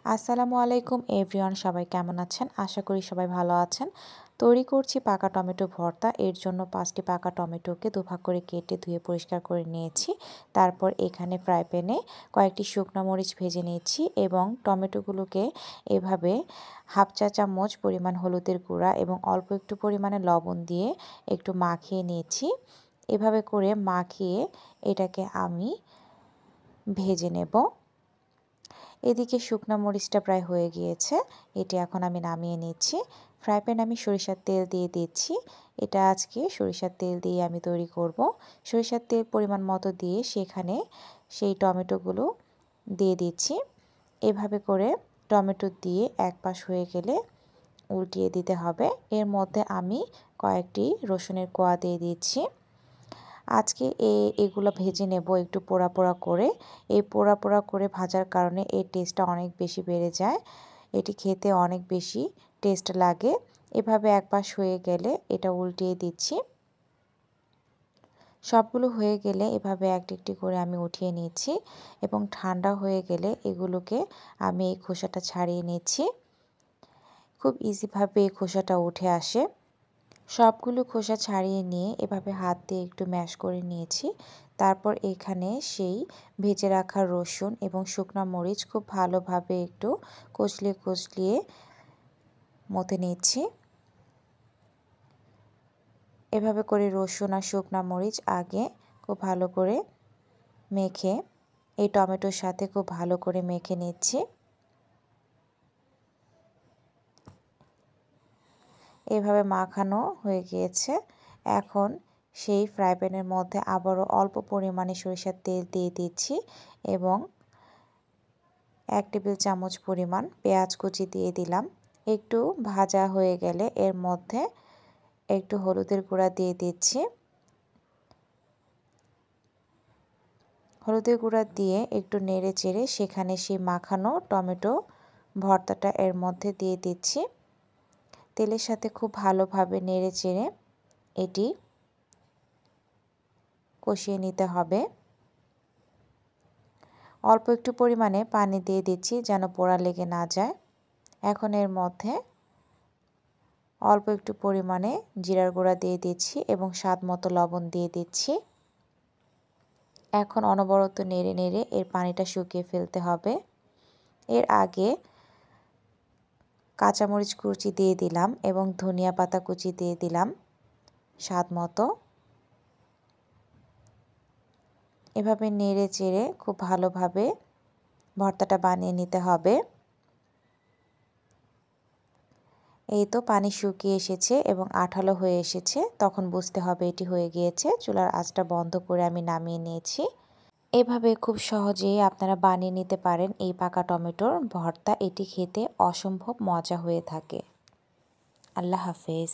আসসালামু আলাইকুম এভরিওয়ান, সবাই কেমন আছেন? আশা করি সবাই ভালো আছেন। তৈরি করছি পাকা টমেটো ভর্তা। এর জন্য 5টি পাকা টমেটোকে দুভাগ করে কেটে ধুয়ে পরিষ্কার করে নিয়েছি। তারপর এখানে ফ্রাই প্যানে কয়েকটি শুকনো মরিচ ভেজে নিয়েছি এবং টমেটোগুলোকে এভাবে হাফ চা চামচ পরিমাণ হলুদের গুঁড়া এবং অল্প একটু পরিমাণে লবণ দিয়ে একটু মাখিয়ে নিয়েছি। এভাবে করে মাখিয়ে এটাকে আমি ভেজে নেব। এদিকে শুকনো মরিচটা প্রায় হয়ে গিয়েছে, এটি এখন আমি নামিয়ে নিচ্ছি। ফ্রাই প্যানে আমি সরিষার তেল দিয়ে দিচ্ছি। এটা আজকে সরিষার তেল দিয়ে আমি তৈরি করব। সরিষার তেল পরিমাণ মতো দিয়ে সেখানে সেই টমেটোগুলো দিয়ে দিচ্ছি। এভাবে করে টমেটো দিয়ে এক পাশ হয়ে গেলে উল্টিয়ে দিতে হবে। এর মধ্যে আমি কয়েকটি রসুনের কোয়া দিয়ে দিচ্ছি। আজকে এগুলো ভেজে নেব একটু পোড়া পোড়া করে। এই পোড়া পোড়া করে ভাজার কারণে এর টেস্টটা অনেক বেশি বেড়ে যায়। এটি খেতে অনেক বেশি টেস্ট লাগে। এভাবে এক পাশ হয়ে গেলে এটা উল্টিয়ে দিচ্ছি। সবগুলো হয়ে গেলে এভাবে একটি একটি করে আমি উঠিয়ে নিচ্ছি এবং ঠান্ডা হয়ে গেলে এগুলোকে আমি এই খোসাটা ছাড়িয়ে নিচ্ছি। খুব ইজিভাবে এই খোসাটা উঠে আসে। সবগুলো খোসা ছাড়িয়ে নিয়ে এভাবে হাত দিয়ে একটু ম্যাশ করে নিয়েছি। তারপর এখানে সেই ভেজে রাখা রসুন এবং শুকনো মরিচ খুব ভালোভাবে একটু কচলিয়ে কচলিয়ে মথে নিচ্ছি। এভাবে করে রসুন আর শুকনো মরিচ আগে খুব ভালো করে মেখে এই টমেটোর সাথে খুব ভালো করে মেখে নিচ্ছি। এভাবে মাখানো হয়ে গিয়েছে। এখন সেই ফ্রাই প্যানের মধ্যে আবারও অল্প পরিমাণে সরিষার তেল দিয়ে দিচ্ছি এবং 1 টেবিল চামচ পরিমাণ পেঁয়াজ কুচি দিয়ে দিলাম। একটু ভাজা হয়ে গেলে এর মধ্যে একটু হলুদের গুঁড়া দিয়ে দিচ্ছি। হলুদের গুঁড়া দিয়ে একটু নেড়ে চেড়ে সেখানে সেই মাখানো টমেটো ভর্তাটা এর মধ্যে দিয়ে দিচ্ছি। তেলের সাথে খুব ভালোভাবে নেড়ে চেড়ে এটি কষিয়ে নিতে হবে। অল্প একটু পরিমাণে পানি দিয়ে দিচ্ছি যেন পোড়া লেগে না যায়। এখন এর মধ্যে অল্প একটু পরিমাণে জিরার গুঁড়া দিয়ে দিচ্ছি এবং স্বাদ মতো লবণ দিয়ে দিচ্ছি। এখন অনবরত নেড়ে নেড়ে এর পানিটা শুকিয়ে ফেলতে হবে। এর আগে কাঁচামরিচ কুচি দিয়ে দিলাম এবং ধনিয়া পাতা কুচি দিয়ে দিলাম স্বাদ মতো। এভাবে নেড়ে চেড়ে খুব ভালোভাবে ভর্তাটা বানিয়ে নিতে হবে। এই তো পানি শুকিয়ে এসেছে এবং আঠালো হয়ে এসেছে, তখন বুঝতে হবে এটি হয়ে গিয়েছে। চুলার আঁচটা বন্ধ করে আমি নামিয়ে নিয়েছি। এভাবে খুব সহজেই আপনারা বানিয়ে নিতে পারেন এই পাকা টমেটোর ভর্তা। এটি খেতে অসম্ভব মজা হয়ে থাকে। আল্লাহ হাফেজ।